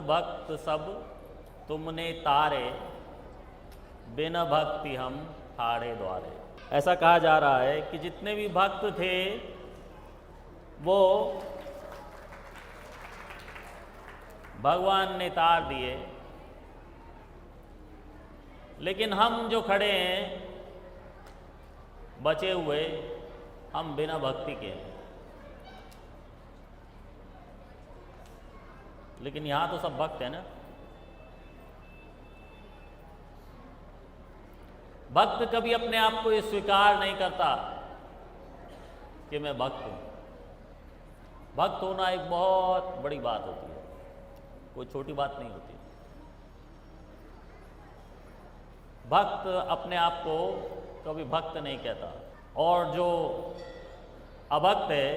भक्त सब तुमने तारे, बिन भक्ति हम ठाड़े द्वारे। ऐसा कहा जा रहा है कि जितने भी भक्त थे वो भगवान ने तार दिए, लेकिन हम जो खड़े हैं बचे हुए, हम बिना भक्ति के हैं। लेकिन यहां तो सब भक्त है ना। भक्त कभी अपने आप को ये स्वीकार नहीं करता कि मैं भक्त हूं। भक्त होना एक बहुत बड़ी बात होती है, कोई छोटी बात नहीं होती। भक्त अपने आप को कभी भक्त नहीं कहता, और जो अभक्त है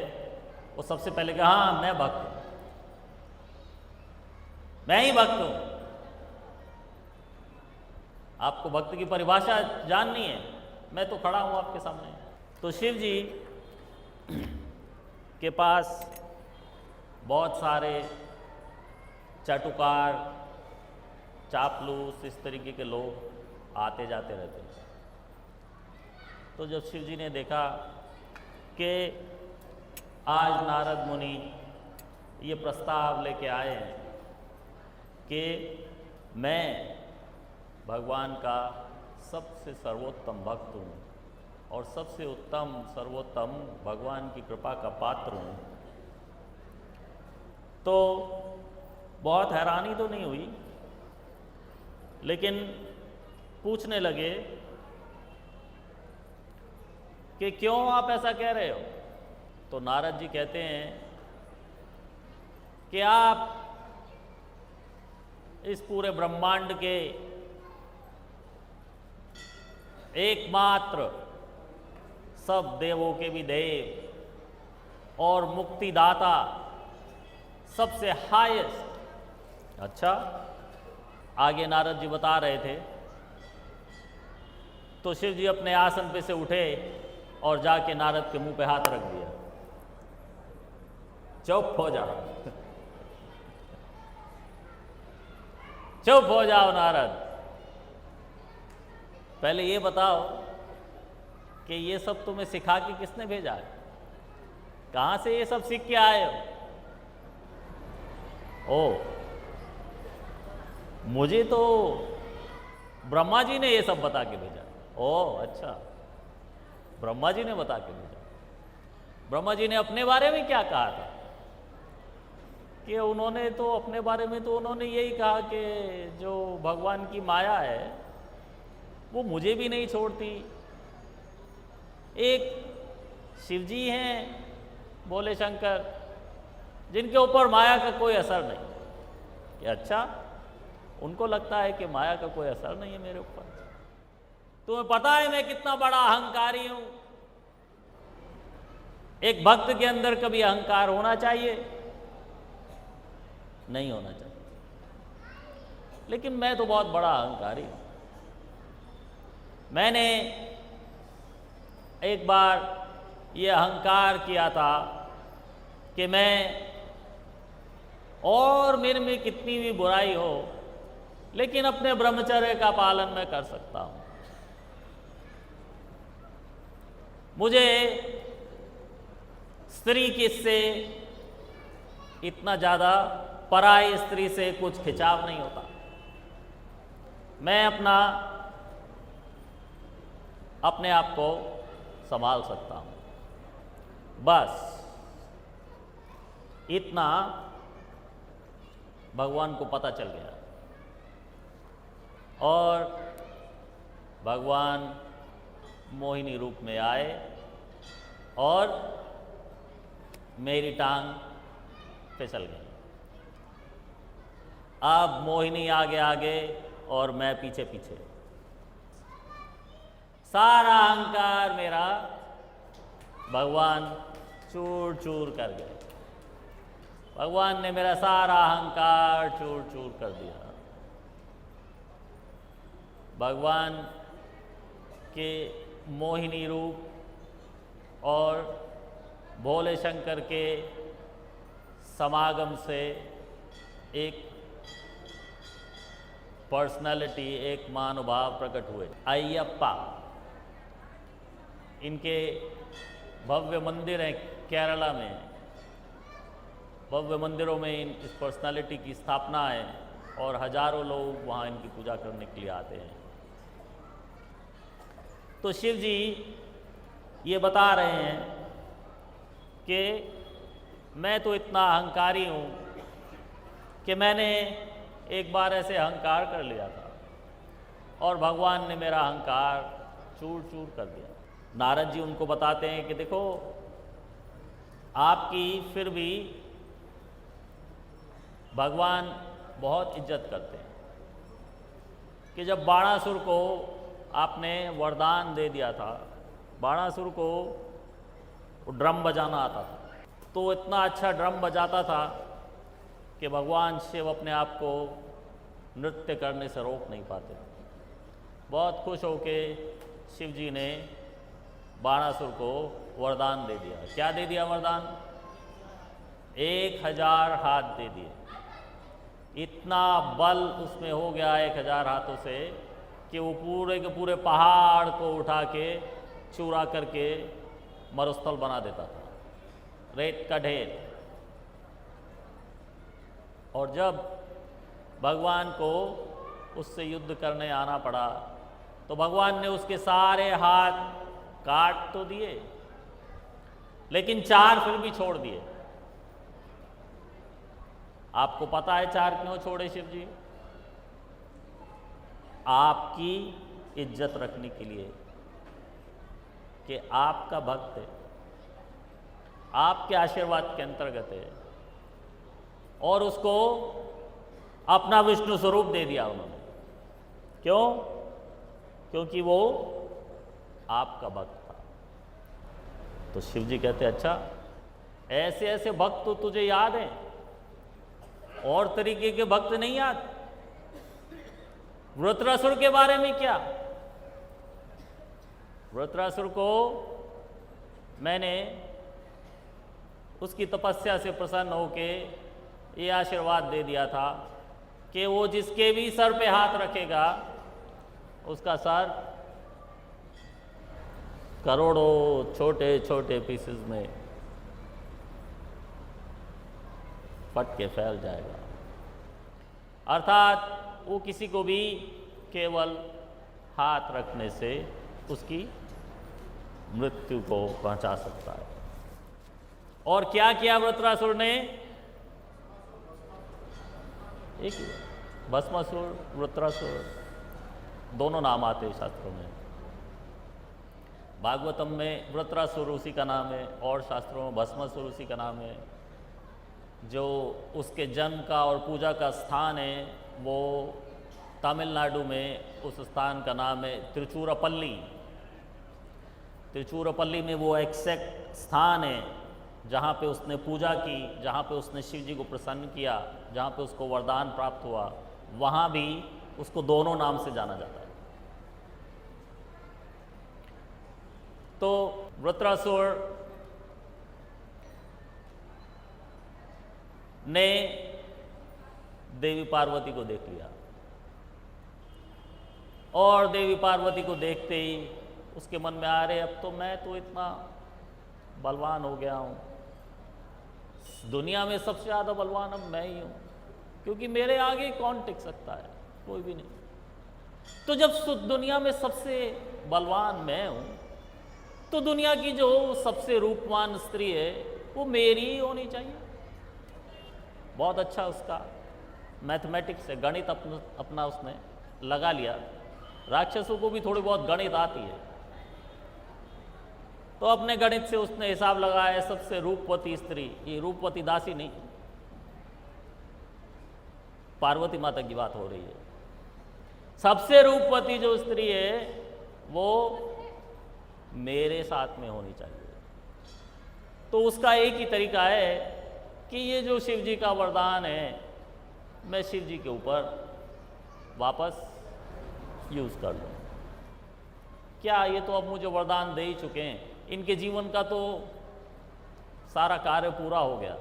वो सबसे पहले कहा हाँ मैं भक्त हूं, मैं ही भक्त हूं। आपको भक्त की परिभाषा जाननी है, मैं तो खड़ा हूं आपके सामने। तो शिव जी के पास बहुत सारे चाटुकार, चापलूस, इस तरीके के लोग आते जाते रहते हैं। तो जब शिव जी ने देखा कि आज नारद मुनि ये प्रस्ताव लेके आए हैं कि मैं भगवान का सबसे सर्वोत्तम भक्त हूँ और सबसे उत्तम सर्वोत्तम भगवान की कृपा का पात्र हूँ, तो बहुत हैरानी तो नहीं हुई, लेकिन पूछने लगे कि क्यों आप ऐसा कह रहे हो। तो नारद जी कहते हैं कि आप इस पूरे ब्रह्मांड के एकमात्र, सब देवों के भी देव और मुक्तिदाता, सबसे हाईएस्ट। अच्छा, आगे नारद जी बता रहे थे तो शिव जी अपने आसन पे से उठे और जाके नारद के मुंह पे हाथ रख दिया। चुप हो जाओ, चुप हो जाओ नारद, पहले ये बताओ कि ये सब तुम्हें सिखा के किसने भेजा है, कहां से ये सब सीख के आए हो। ओ, मुझे तो ब्रह्मा जी ने ये सब बता के भेजा। ओ अच्छा, ब्रह्मा जी ने बता के भेजा। ब्रह्मा जी ने अपने बारे में क्या कहा था कि उन्होंने तो अपने बारे में तो उन्होंने यही कहा कि जो भगवान की माया है वो मुझे भी नहीं छोड़ती। एक शिव जी हैं भोले शंकर, जिनके ऊपर माया का कोई असर नहीं। कि अच्छा, उनको लगता है कि माया का कोई असर नहीं है मेरे ऊपर। तुम्हें पता है मैं कितना बड़ा अहंकारी हूं। एक भक्त के अंदर कभी अहंकार होना चाहिए? नहीं होना चाहिए। लेकिन मैं तो बहुत बड़ा अहंकारी हूं। मैंने एक बार ये अहंकार किया था कि मैं, और मेरे में कितनी भी बुराई हो, लेकिन अपने ब्रह्मचर्य का पालन मैं कर सकता हूं। मुझे स्त्री किससे इतना ज़्यादा, पराई स्त्री से कुछ खिंचाव नहीं होता। मैं अपने आप को संभाल सकता हूं। बस इतना भगवान को पता चल गया, और भगवान मोहिनी रूप में आए और मेरी टांग फिसल गई। अब मोहिनी आगे आगे और मैं पीछे पीछे। सारा अहंकार मेरा भगवान चूर चूर कर गए। भगवान ने मेरा सारा अहंकार चूर चूर कर दिया। भगवान के मोहिनी रूप और भोले शंकर के समागम से एक पर्सनालिटी, एक महानुभाव प्रकट हुए, अय्यप्पा। इनके भव्य मंदिर हैं केरला में, भव्य मंदिरों में इस पर्सनालिटी की स्थापना है और हजारों लोग वहाँ इनकी पूजा करने के लिए आते हैं। तो शिव जी ये बता रहे हैं कि मैं तो इतना अहंकारी हूँ कि मैंने एक बार ऐसे अहंकार कर लिया था और भगवान ने मेरा अहंकार चूर चूर कर दिया। नारद जी उनको बताते हैं कि देखो, आपकी फिर भी भगवान बहुत इज्जत करते हैं कि जब बाणासुर को आपने वरदान दे दिया था, बाणासुर को ड्रम बजाना आता था, तो इतना अच्छा ड्रम बजाता था कि भगवान शिव अपने आप को नृत्य करने से रोक नहीं पाते। बहुत खुश होके शिव जी ने बाणासुर को वरदान दे दिया। क्या दे दिया वरदान? 1000 हाथ दे दिए। इतना बल उसमें हो गया 1000 हाथों से कि वो पूरे के पूरे पहाड़ को उठा के चूरा करके मरुस्थल बना देता था, रेत का ढेर। और जब भगवान को उससे युद्ध करने आना पड़ा तो भगवान ने उसके सारे हाथ काट तो दिए, लेकिन 4 फिर भी छोड़ दिए। आपको पता है 4 क्यों छोड़े शिव जी? आपकी इज्जत रखने के लिए कि आपका भक्त है, आपके आशीर्वाद के अंतर्गत है, और उसको अपना विष्णु स्वरूप दे दिया उन्होंने। क्यों? क्योंकि वो आपका भक्त था। तो शिव जी कहते, अच्छा ऐसे ऐसे भक्त तो तुझे याद हैं, और तरीके के भक्त नहीं याद? वृत्रासुर के बारे में क्या? वृत्रासुर को मैंने उसकी तपस्या से प्रसन्न होके ये आशीर्वाद दे दिया था कि वो जिसके भी सर पे हाथ रखेगा उसका सर करोड़ों छोटे छोटे पीसेस में फट के फैल जाएगा। अर्थात वो किसी को भी केवल हाथ रखने से उसकी मृत्यु को पहुंचा सकता है। और क्या किया वृत्रासुर ने? एक भस्मासुर, वृत्रासुर, दोनों नाम आते हैं शास्त्रों में। भागवतम में वृत्रासुर उसी का नाम है और शास्त्रों में भस्मासुर उसी का नाम है। जो उसके जन्म का और पूजा का स्थान है वो तमिलनाडु में, उस स्थान का नाम है तिरुचिरापल्ली। तिरुचिरापल्ली में वो एक्सैक्ट स्थान है जहाँ पे उसने पूजा की, जहाँ पे उसने शिव जी को प्रसन्न किया, जहाँ पे उसको वरदान प्राप्त हुआ। वहाँ भी उसको दोनों नाम से जाना जाता है। तो वृत्रासुर ने देवी पार्वती को देख लिया और देवी पार्वती को देखते ही उसके मन में आ रहे, अब तो मैं तो इतना बलवान हो गया हूँ, दुनिया में सबसे ज़्यादा बलवान अब मैं ही हूँ, क्योंकि मेरे आगे कौन टिक सकता है? कोई भी नहीं। तो जब दुनिया में सबसे बलवान मैं हूँ तो दुनिया की जो सबसे रूपवान स्त्री है वो मेरी ही होनी चाहिए। बहुत अच्छा उसका मैथमेटिक्स है, गणित अपना उसने लगा लिया। राक्षसों को भी थोड़ी बहुत गणित आती है, तो अपने गणित से उसने हिसाब लगाया, सबसे रूपवती स्त्री, ये रूपवती दासी नहीं, पार्वती माता की बात हो रही है। सबसे रूपवती जो स्त्री है वो मेरे साथ में होनी चाहिए। तो उसका एक ही तरीका है कि ये जो शिव जी का वरदान है मैं शिव जी के ऊपर वापस यूज़ कर लूँ। क्या ये तो अब मुझे वरदान दे ही चुके हैं, इनके जीवन का तो सारा कार्य पूरा हो गया,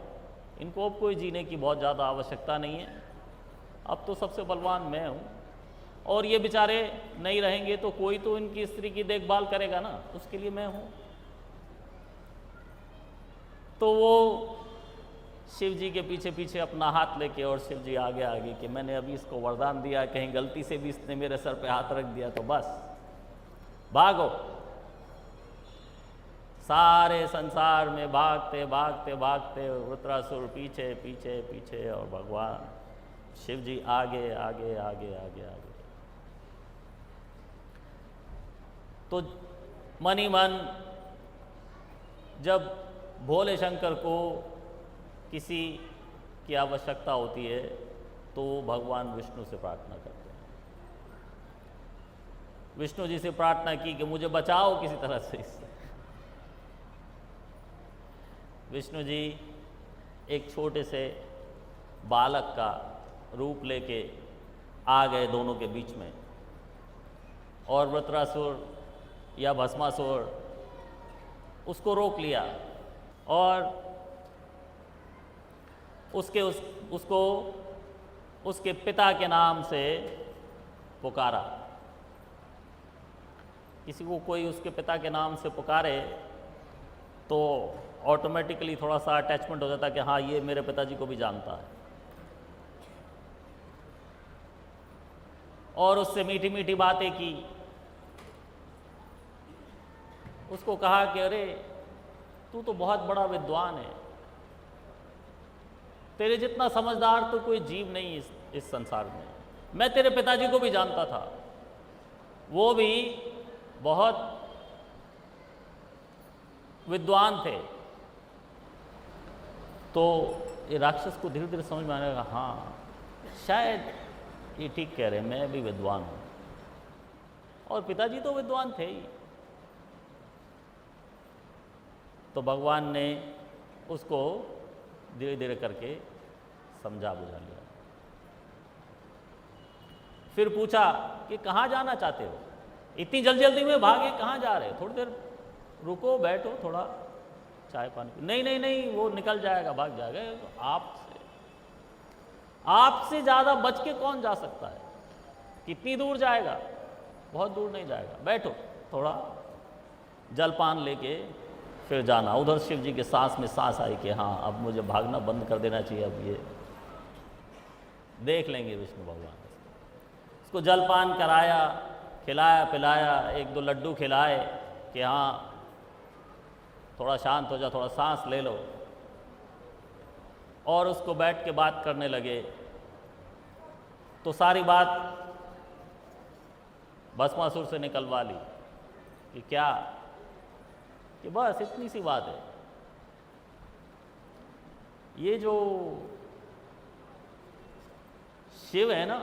इनको अब कोई जीने की बहुत ज़्यादा आवश्यकता नहीं है। अब तो सबसे बलवान मैं हूँ, और ये बेचारे नहीं रहेंगे तो कोई तो इनकी स्त्री की देखभाल करेगा ना, उसके लिए मैं हूं। तो वो शिव जी के पीछे पीछे अपना हाथ लेके और शिव जी आगे आगे कि मैंने अभी इसको वरदान दिया, कहीं गलती से भी इसने मेरे सर पे हाथ रख दिया तो बस भागो। सारे संसार में भागते भागते भागते वृत्रासुर पीछे पीछे पीछे और भगवान शिव जी आगे आगे आगे आगे आगे। तो मन ही मन जब भोले शंकर को किसी की आवश्यकता होती है तो भगवान विष्णु से प्रार्थना करते हैं। विष्णु जी से प्रार्थना की कि मुझे बचाओ किसी तरह से इससे। विष्णु जी एक छोटे से बालक का रूप लेके आ गए दोनों के बीच में, और वृत्रासुर या भस्मासुर उसको रोक लिया और उसको उसके पिता के नाम से पुकारा। किसी को कोई उसके पिता के नाम से पुकारे तो ऑटोमेटिकली थोड़ा सा अटैचमेंट हो जाता है कि हाँ ये मेरे पिताजी को भी जानता है, और उससे मीठी मीठी बातें की। उसको कहा कि अरे तू तो बहुत बड़ा विद्वान है, तेरे जितना समझदार तो कोई जीव नहीं इस संसार में। मैं तेरे पिताजी को भी जानता था, वो भी बहुत विद्वान थे। तो ये राक्षस को धीरे धीरे समझ में आने लगा, हाँ शायद ये ठीक कह रहे हैं, मैं भी विद्वान हूँ और पिताजी तो विद्वान थे ही। तो भगवान ने उसको धीरे धीरे करके समझा बुझा लिया। फिर पूछा कि कहाँ जाना चाहते हो, इतनी जल्दी जल्दी में भागे कहाँ जा रहे हो, थोड़ी देर रुको बैठो थोड़ा चाय पानी। नहीं नहीं नहीं वो निकल जाएगा, भाग जाएगा। आपसे ज़्यादा बच के कौन जा सकता है, कितनी दूर जाएगा, बहुत दूर नहीं जाएगा, बैठो थोड़ा जलपान लेके फिर जाना। उधर शिव जी के सांस में सांस आई कि हाँ अब मुझे भागना बंद कर देना चाहिए, अब ये देख लेंगे विष्णु भगवान। उसको जलपान कराया, खिलाया पिलाया, एक दो लड्डू खिलाए कि हाँ थोड़ा शांत हो जा, थोड़ा सांस ले लो, और उसको बैठ के बात करने लगे। तो सारी बात भस्मासुर से निकलवा ली कि क्या, कि बस इतनी सी बात है, ये जो शिव है ना,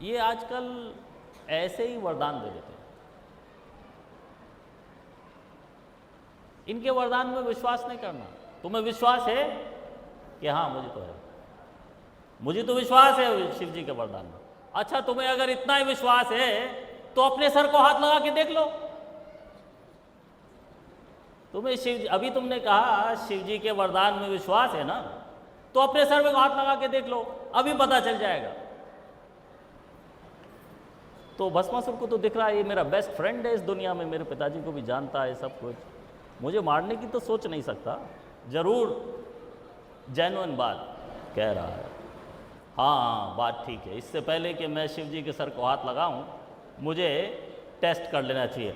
ये आजकल ऐसे ही वरदान दे देते हैं। इनके वरदान में विश्वास नहीं करना। तुम्हें विश्वास है कि हाँ मुझे तो है, मुझे तो विश्वास है शिव जी के वरदान में। अच्छा तुम्हें अगर इतना ही विश्वास है तो अपने सर को हाथ लगा के देख लो। तुम्हें शिव, अभी तुमने कहा शिव जी के वरदान में विश्वास है ना, तो अपने सर में हाथ लगा के देख लो, अभी पता चल जाएगा। तो भस्मासुर को तो दिख रहा है ये मेरा बेस्ट फ्रेंड है इस दुनिया में, मेरे पिताजी को भी जानता है सब कुछ, मुझे मारने की तो सोच नहीं सकता, जरूर जेन्युइन बात कह रहा है। हाँ बात ठीक है, इससे पहले कि मैं शिव जी के सर को हाथ लगाऊं मुझे टेस्ट कर लेना चाहिए।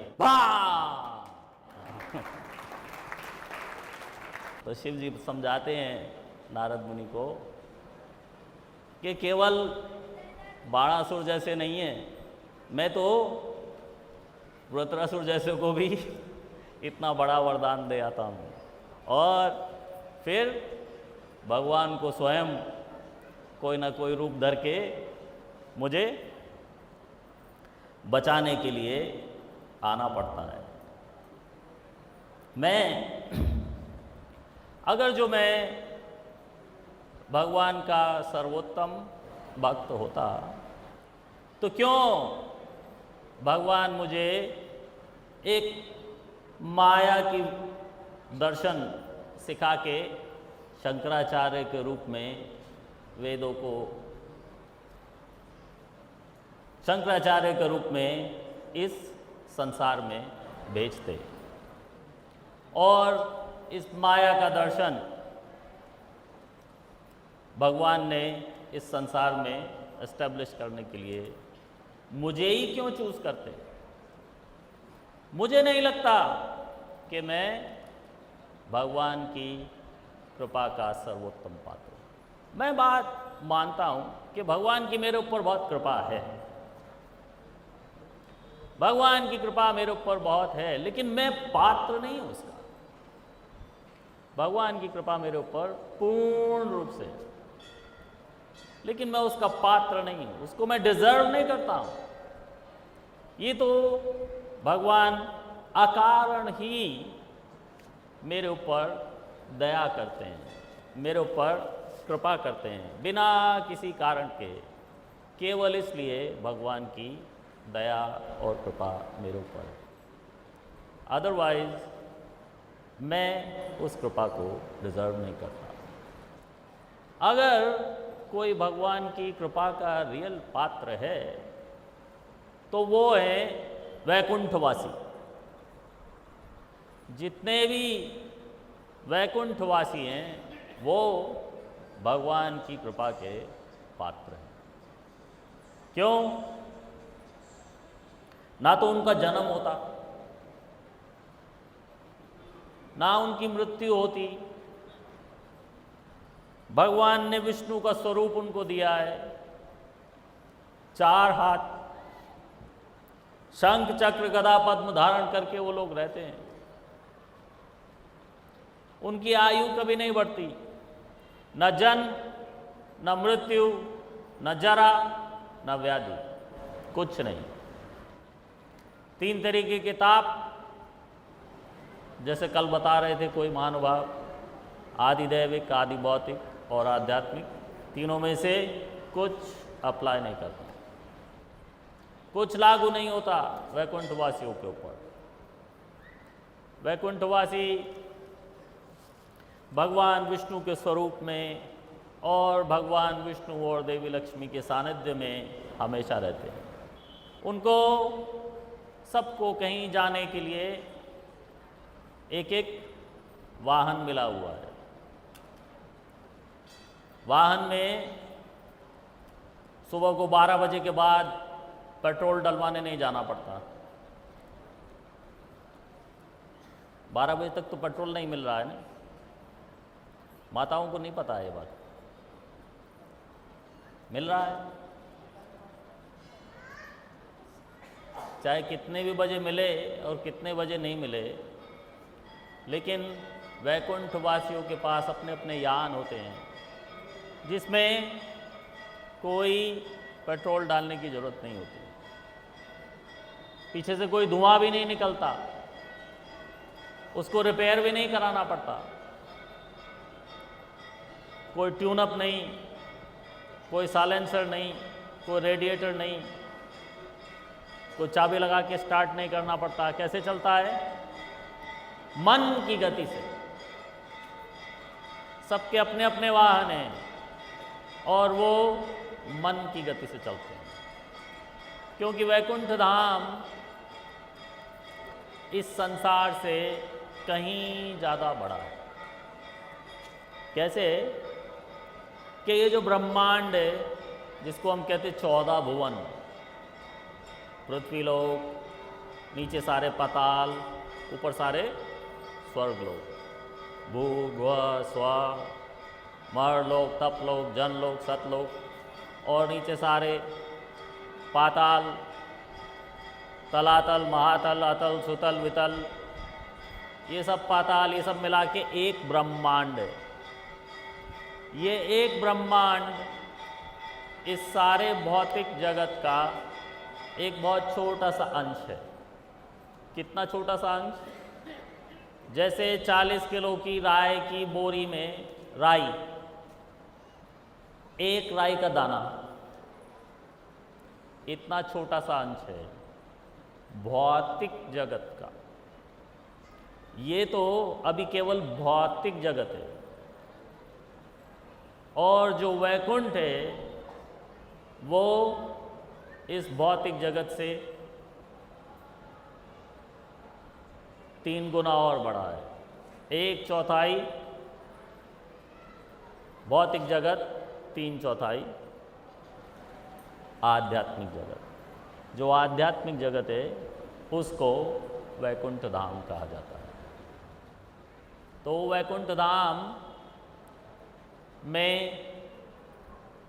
तो शिव जी समझाते हैं नारद मुनि को कि केवल बाणासुर जैसे नहीं है, मैं तो वृत्रासुर जैसे को भी इतना बड़ा वरदान दे आता हूँ। और फिर भगवान को स्वयं कोई ना कोई रूप धर के मुझे बचाने के लिए आना पड़ता है। अगर जो मैं भगवान का सर्वोत्तम भक्त होता तो क्यों भगवान मुझे एक माया की दर्शन सिखा के शंकराचार्य के रूप में वेदों को शंकराचार्य के रूप में इस संसार में भेजते और इस माया का दर्शन भगवान ने इस संसार में एस्टेब्लिश करने के लिए मुझे ही क्यों चूज करते? मुझे नहीं लगता कि मैं भगवान की कृपा का सर्वोत्तम पात्र हूं। मैं बात मानता हूं कि भगवान की मेरे ऊपर बहुत कृपा है, भगवान की कृपा मेरे ऊपर बहुत है, लेकिन मैं पात्र नहीं हूं उसका। भगवान की कृपा मेरे ऊपर पूर्ण रूप से, लेकिन मैं उसका पात्र नहीं हूं, उसको मैं डिजर्व नहीं करता हूं। ये तो भगवान अकारण ही मेरे ऊपर दया करते हैं, मेरे ऊपर कृपा करते हैं, बिना किसी कारण के, केवल इसलिए भगवान की दया और कृपा मेरे ऊपर है। अदरवाइज मैं उस कृपा को डिजर्व नहीं करता। अगर कोई भगवान की कृपा का रियल पात्र है तो वो है वैकुंठवासी। जितने भी वैकुंठवासी हैं वो भगवान की कृपा के पात्र हैं। क्यों? ना तो उनका जन्म होता, ना उनकी मृत्यु होती। भगवान ने विष्णु का स्वरूप उनको दिया है, 4 हाथ, शंख चक्र गदा पद्म धारण करके वो लोग रहते हैं। उनकी आयु कभी नहीं बढ़ती, न जन्म, न मृत्यु, न जरा, न व्याधि, कुछ नहीं। 3 तरीके के ताप, जैसे कल बता रहे थे कोई महानुभाव, आदि दैविक, आदि भौतिक और आध्यात्मिक, तीनों में से कुछ अप्लाई नहीं करता, कुछ लागू नहीं होता वैकुंठवासियों के ऊपर। वैकुंठवासी भगवान विष्णु के स्वरूप में और भगवान विष्णु और देवी लक्ष्मी के सानिध्य में हमेशा रहते हैं। उनको सबको कहीं जाने के लिए एक एक वाहन मिला हुआ है। वाहन में सुबह को 12 बजे के बाद पेट्रोल डलवाने नहीं जाना पड़ता। 12 बजे तक तो पेट्रोल नहीं मिल रहा है ना। माताओं को नहीं पता है ये बात, मिल रहा है। चाहे कितने भी बजे मिले और कितने बजे नहीं मिले, लेकिन वैकुंठ वासियों के पास अपने अपने यान होते हैं जिसमें कोई पेट्रोल डालने की ज़रूरत नहीं होती, पीछे से कोई धुआं भी नहीं निकलता, उसको रिपेयर भी नहीं कराना पड़ता, कोई ट्यूनअप नहीं, कोई साइलेंसर नहीं, कोई रेडिएटर नहीं, कोई चाबी लगा के स्टार्ट नहीं करना पड़ता। कैसे चलता है? मन की गति से। सबके अपने अपने वाहन हैं और वो मन की गति से चलते हैं, क्योंकि वैकुंठ धाम इस संसार से कहीं ज़्यादा बड़ा है। कैसे? कि ये जो ब्रह्मांड है, जिसको हम कहते 14 भुवन, पृथ्वी लोक, नीचे सारे पाताल, ऊपर सारे स्वर्ग लोक, भू भुव स्व, मरलोक, तपलोक, जनलोक, सतलोक, और नीचे सारे पाताल, तलातल, महातल, अतल, सुतल, वितल, ये सब पाताल, ये सब मिला के एक ब्रह्मांड है। ये एक ब्रह्मांड इस सारे भौतिक जगत का एक बहुत छोटा सा अंश है। कितना छोटा सा अंश? जैसे 40 किलो की राई की बोरी में राई, एक राई का दाना, इतना छोटा सा अंश है भौतिक जगत का। ये तो अभी केवल भौतिक जगत है, और जो वैकुंठ है वो इस भौतिक जगत से 3 गुना और बड़ा है। 1/4 भौतिक जगत, 3/4 आध्यात्मिक जगत। जो आध्यात्मिक जगत है उसको वैकुंठ धाम कहा जाता है। तो वैकुंठ धाम में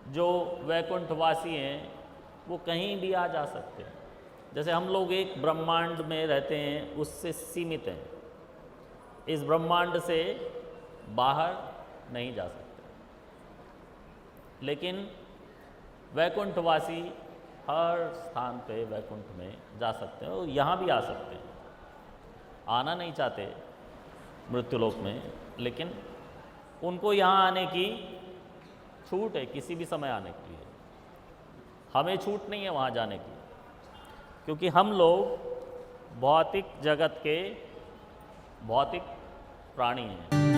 जो वैकुंठवासी हैं वो कहीं भी आ जा सकते हैं। जैसे हम लोग एक ब्रह्मांड में रहते हैं, उससे सीमित हैं, इस ब्रह्मांड से बाहर नहीं जा सकते। लेकिन वैकुंठवासी हर स्थान पे वैकुंठ में जा सकते हैं और यहाँ भी आ सकते हैं। आना नहीं चाहते मृत्युलोक में, लेकिन उनको यहाँ आने की छूट है, किसी भी समय आने के लिए। हमें छूट नहीं है वहाँ जाने की, क्योंकि हम लोग भौतिक जगत के भौतिक प्राणी हैं।